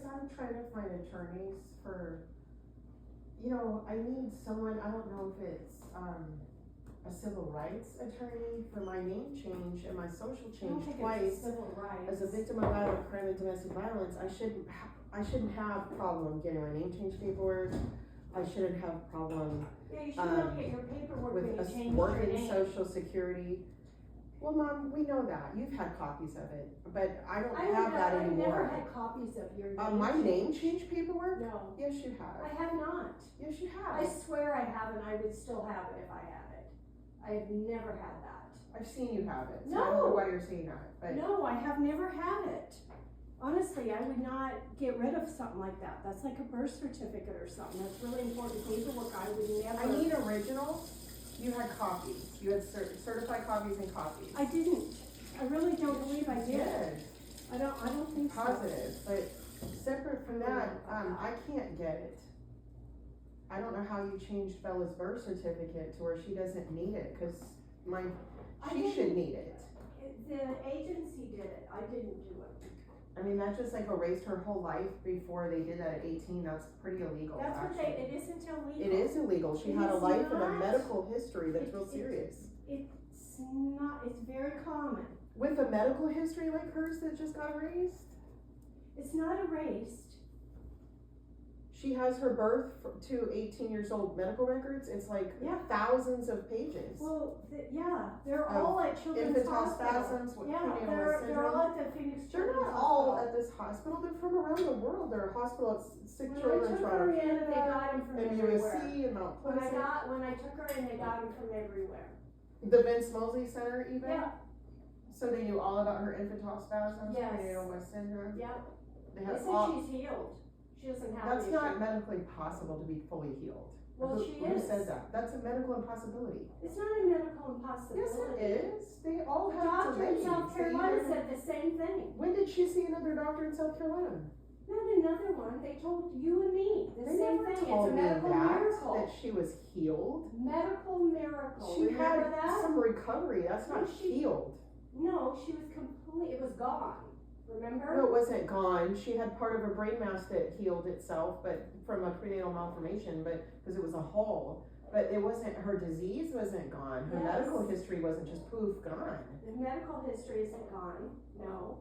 cause I'm trying to find attorneys for, you know, I need someone, I don't know if it's, a civil rights attorney for my name change and my social change twice. Civil rights. As a victim of violent crime and domestic violence, I shouldn't have problem getting my name change paperwork. I shouldn't have problem Yeah, you should be able to get your paperwork when you with change your working name. social security. Well, Mom, we know that. You've had copies of it, but I don't have that I've never anymore. had copies of your name. My name change paperwork? No, Yes, you I have. have not. Yes, you I have. swear I have, and I would still have it if I had it. I have never had that. I've seen you have it, so I don't know No. why you're saying that, but. No, I have never had it. Honestly, I would not get rid of something like that. That's like a birth certificate or something. That's really important paperwork. I would never. I need originals. You had copies. You had certified copies and copies. I didn't. I really don't believe I did. Yes. I don't think so. Positive, but separate from that, I can't get it. I don't know how you changed Bella's birth certificate to where she doesn't need it, cause she should need it. The agency did it. I didn't do it. I mean, that just like erased her whole life before they did that at 18, that's pretty illegal, That's what actually. it isn't illegal. It is illegal, she It had a is life and a not. medical history that's real serious. It's not, it's very common. With a medical history like hers that just got erased? It's not erased. She has her birth to 18 years old medical records, it's like Yeah. thousands of pages. Well, they're all at Children's Infantile Hospital. spasms, what Yeah, prenatal they're syndrome. all at the Phoenix They're Children's not all Hospital. at this hospital, they're from around the world, there are hospitals at Sick When I Children's took her in, Trial they got them from and everywhere. USC and Mount When Pleasant. I took her in, they got them from everywhere. The Vince Moseley Center even? Yeah, So they knew all about her infantile spasms, Yes. prenatal West syndrome? yeah. They They have said all, she's healed. She doesn't have that's an not issue. medically possible to be fully healed. Well, Who- she Who is. said that? That's a medical impossibility. It's not a medical impossibility. Yes, it is. They all The have doctor in delays. South They Carolina either- said the same thing. When did she see another doctor in South Carolina? Not another one. They told you and me the They same never thing. told It's a me medical miracle. that she was healed. Medical miracle. She Remember had that? some recovery, that's No, not she- healed. No, she was complete. It was gone. Remember? No, it wasn't gone. She had part of her brain mass that healed itself, but from a prenatal malformation, but, cause it was a hole. But it wasn't, her disease wasn't gone. Her Yes. medical history wasn't just poof, gone. The medical history isn't gone. No.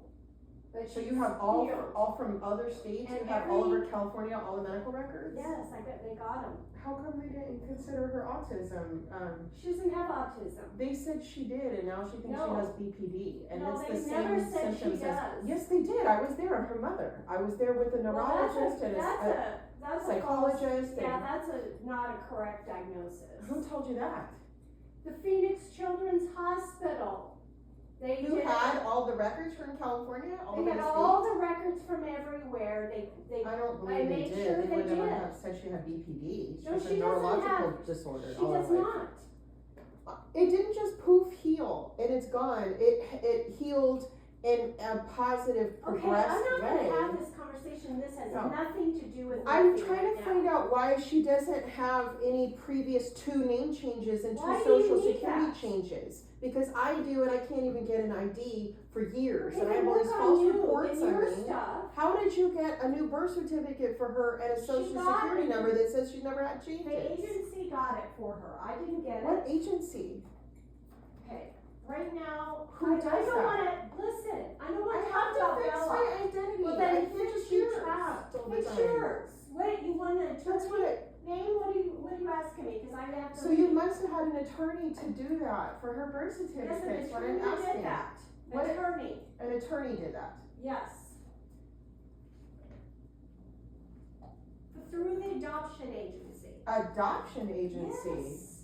But So she's you have healed. all from other states, you And have all every- over California, all the medical records? Yes, I bet they got them. How come they didn't consider her autism? She doesn't have autism. They said she did, and now she thinks she No. has BPD, and No, it's the they same never said she symptoms as. does. Yes, they did. I was there. I'm her mother. I was there with a neurologist and that's a psychologist false, yeah, and- that's not a correct diagnosis. who told you that? The Phoenix Children's Hospital. They Who did had all the records from California, all They over had the all state? the records from everywhere. I don't I believe they made did. sure They they would never did. have said she had BPD. No, She's she a doesn't neurological have- disorder. She all her does life. not. It didn't just poof heal and it's gone. It healed in a positive, Okay, I'm progressed not way. gonna have this conversation. This has No. nothing to do with I'm nothing trying right to now. find out why she doesn't have any previous 2 name changes and 2 Why do social you need security that? changes. Because I do and I can't even get an ID for years Okay, and I then have all work these on false you reports and on your me. stuff. How did you get a new birth certificate for her and a social got security it. number that says she never had The changes? agency got it for her. I didn't get What it. agency? Okay, right now, Who I does don't that? wanna, listen, I don't I wanna have talk to about fix Bella. my identity. Well, I then can't fix just be yours. trapped all the Fix time. yours. Wait, you want an That's attorney? what. Name, what are you asking me? Cause I have to. So you must have had an attorney to do that for her birth Yes, certificate. an That's what I'm attorney asking. did that. What- Attorney, An attorney did that. yes. Through the adoption agency. Adoption agency. Yes.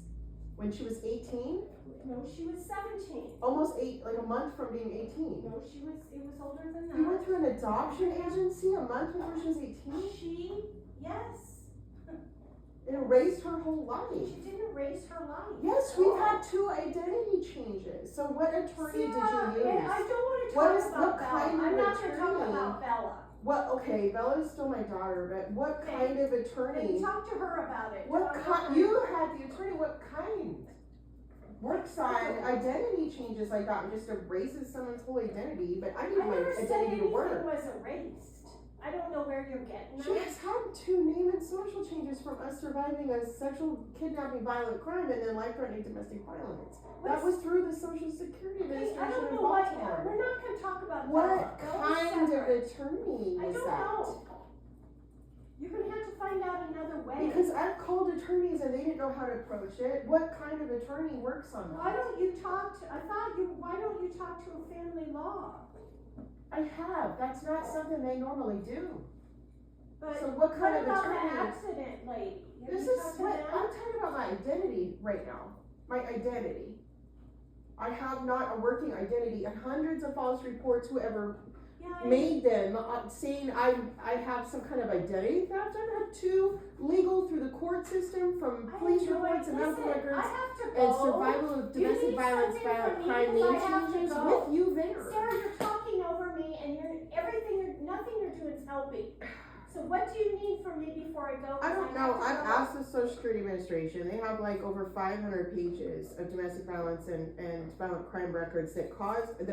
When she was 18, No, she was 17. almost like a month from being 18. No, it was older than that. You went through an adoption agency a month before she was 18? Yes. It erased her whole life. She didn't raise her life. Yes, we've had 2 identity changes. So what attorney did Sarah, you use? I don't wanna What talk is- about what Bella. kind of I'm not gonna talk attorney? about Bella. What, okay, Bella's still my daughter, but what Okay. kind of Then attorney? talk to her about it. What I'm not kind, gonna- you had the attorney, what kind? Works on identity changes like that and just erases someone's whole identity, but I need I my never said identity to anything work. was erased. I don't know where you're getting She that. has had 2 name and social changes from us surviving a sexual kidnapping, violent crime, and then life-threatening domestic violence. That was through the Social Security Okay, Administration I don't in know what, Baltimore. we're not gonna talk about What that. That was kind of separate. attorney I was don't that? know. You're gonna have to find out another way. Because I've called attorneys and they didn't know how to approach it. What kind of attorney works on Why that? don't you talk to, why don't you talk to a family law? I have. That's not something they normally do. But So what kind of about the attorney? accident lady? Have This you is talked to what them? I'm talking about. My identity right now. My identity. I have not a working identity, and hundreds of false reports. Whoever Yeah, made them saying I have some kind of identity theft. I've had 2 legal through the court system from police reports and medical Listen, records I have to and go. survival of You domestic need violence, something violent from me crime, because name I have to changes go. with you there. Sarah, you're talking over me and nothing you're doing is helping. So what do you need from me before I go? I don't Because know. have I've to go. asked the Social Security Administration. They have like over 500 pages of domestic violence and violent crime records that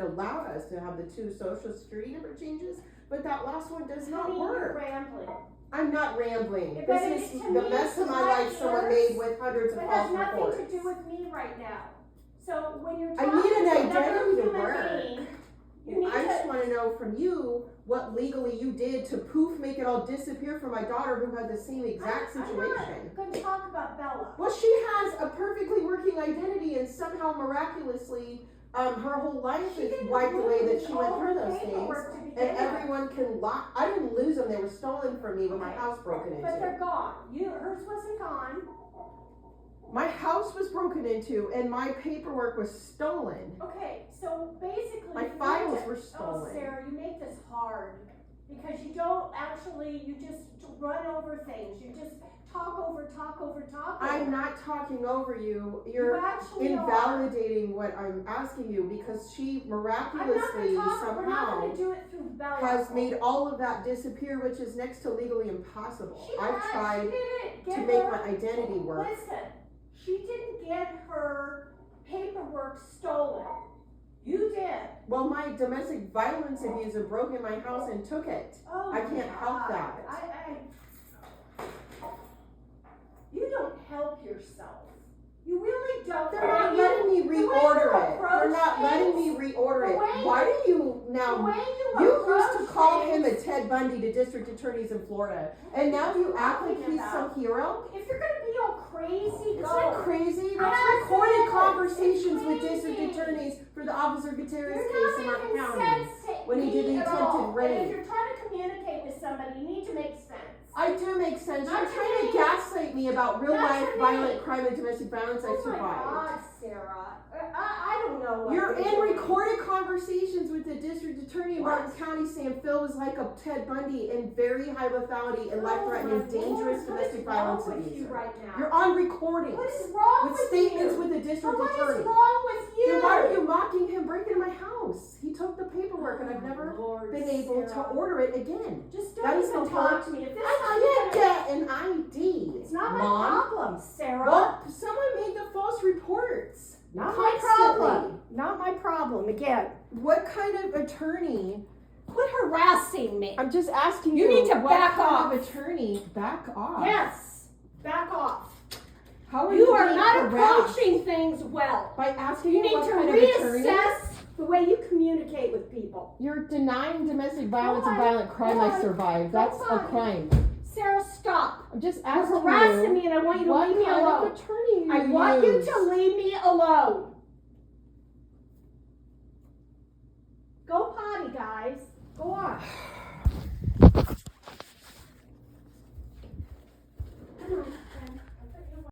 allowed us to have the 2 Social Security number changes, but that last one does not Honey, you're work. rambling. I'm not rambling. But This is to the me, mess of it's my not life someone yours. made with hundreds of It false has nothing reports. to do with me right now. So when you're I talking need an to another identity to human work. being, you need I just to, want to know from you what legally you did to make it all disappear for my daughter who had the same exact I'm situation. not going to talk about Bella. Well, she has a perfectly working identity, and somehow miraculously, her whole life She is didn't wiped away that lose she went all through her those things. paperwork to begin And with. everyone can lock. I didn't lose them; they were stolen from me with my Okay. house broken But into. they're gone. Hers wasn't gone. My house was broken into, and my paperwork was stolen. Okay, so basically. My you files need to- were stolen. Oh, Sarah, you make this hard. Because you don't actually, you just run over things. You just talk over. I'm not talking over you. You You're actually are. invalidating what I'm asking you because she I'm not miraculously gonna talk, we're not somehow gonna do it through Bella. has made all of that disappear, which is next to legally impossible. She I've had- tried she didn't to get make her- my identity work. Listen, she didn't get her paperwork stolen. You did. Well, my domestic violence abuser broke in my house and took it. Oh I my can't help God. that. You don't help yourself. You really don't. They're not You- letting me the way you reorder it. They're approach not letting me things- reorder the it. way- Why do you The now? way You approach used to call him a things- Ted Bundy to district attorneys in Florida, and now you act like Talking he's about- some hero? If you're gonna be all crazy, It's go. not crazy. That's Yes, recorded it is. conversations It's with district crazy. attorneys for the Officer Gutierrez You're case in not Martin making County. sense to when he did me the at attempted all. And rape. if you're trying to communicate with somebody, you need to make sense. I do make sense. Not You're to trying me. to gaslight me about real Not life to me. violent crime and domestic violence I Oh my survived. God, Sarah. I don't know what You're in doing. recorded conversations with the district attorney in What? Martin County saying Phil was like a Ted Bundy and very high lethality and life-threatening, Oh, dangerous Lord, domestic what is violence wrong with you abuser. right now? You're on recordings What is wrong with with statements you? with the But district what attorney. is wrong with you? Then why are you mocking him breaking into my house? He took the paperwork and I've never Lord, been able Sarah. to order it again. Just That don't is even the talk whole- to me. If this I can't get an ID. It's not my Mom. problem, Sarah. Well, someone made the false reports. Not my Constantly. problem. Not my problem. Again, What kind of attorney? quit harassing me. I'm just asking You need to what back kind off. of attorney? Back off. Yes, back off. How are You are being not harassed? approaching things well. By asking You me need what to kind of attorney? reassess the way you communicate with people. You're denying domestic violence and on, violent crime hold I on, survived. That's hold a on. crime. Sarah, stop. I'm just You're asking harassing you. me and I want you to What leave me kind alone. of attorney you I want you use? to leave me alone. Go potty, guys. Go on.